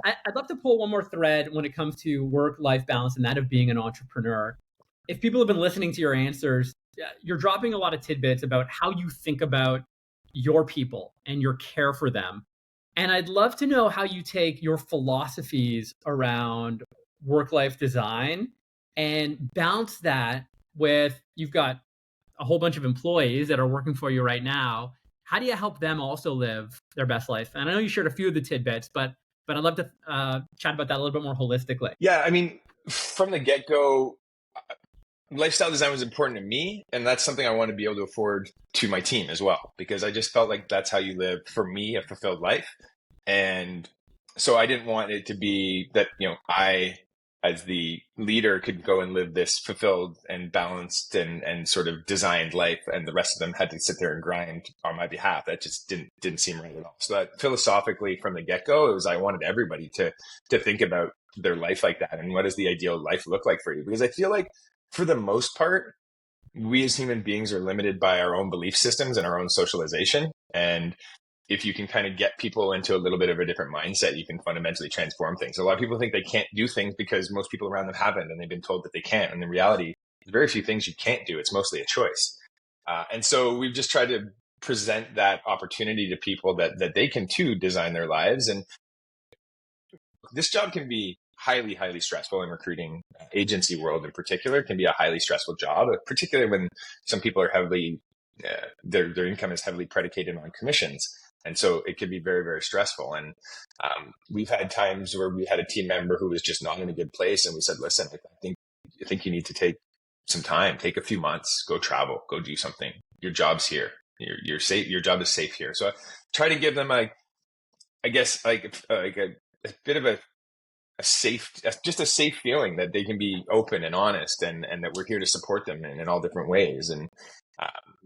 I'd love to pull one more thread when it comes to work-life balance and that of being an entrepreneur. If people have been listening to your answers, you're dropping a lot of tidbits about how you think about your people and your care for them. And I'd love to know how you take your philosophies around work-life design and balance that with you've got a whole bunch of employees that are working for you right now. How do you help them also live their best life? And I know you shared a few of the tidbits, but I'd love to chat about that a little bit more holistically. Yeah, I mean, from the get-go, lifestyle design was important to me, and that's something I want to be able to afford to my team as well, because I just felt like that's how you live, for me, a fulfilled life. And so I didn't want it to be that, I, as the leader, could go and live this fulfilled and balanced and sort of designed life, and the rest of them had to sit there and grind on my behalf. That just didn't seem right at all. So that philosophically from the get-go, it was, I wanted everybody to think about their life like that, and what does the ideal life look like for you? Because I feel like for the most part, we as human beings are limited by our own belief systems and our own socialization. And if you can kind of get people into a little bit of a different mindset, you can fundamentally transform things. A lot of people think they can't do things because most people around them haven't, and they've been told that they can't. And in reality, there's very few things you can't do. It's mostly a choice. And so we've just tried to present that opportunity to people that they can too design their lives. And this job can be highly, highly stressful in recruiting. Agency world in particular can be a highly stressful job, particularly when some people are heavily, their income is heavily predicated on commissions. And so it can be very, very stressful. And we've had times where we had a team member who was just not in a good place. And we said, listen, I think you need to take some time, take a few months, go travel, go do something. Your job's here. You're safe. Your job is safe here. So I try to give them a bit of a safe feeling that they can be open and honest, and that we're here to support them in all different ways. And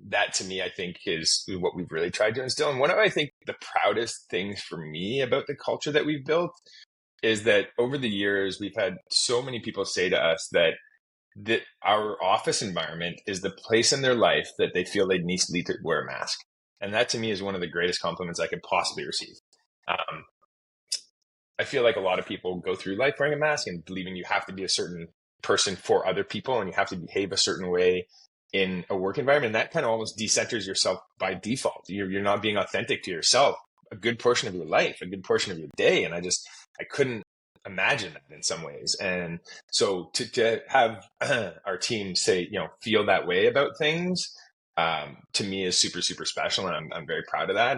that to me, I think, is what we've really tried to instill. And one of, I think, the proudest things for me about the culture that we've built is that over the years, we've had so many people say to us that our office environment is the place in their life that they feel they need to wear a mask. And that to me is one of the greatest compliments I could possibly receive. I feel like a lot of people go through life wearing a mask and believing you have to be a certain person for other people, and you have to behave a certain way in a work environment. And that kind of almost decenters yourself by default. You're not being authentic to yourself a good portion of your life, a good portion of your day. And I couldn't imagine that in some ways. And so to have our team say, feel that way about things, to me is super, super special. And I'm very proud of that.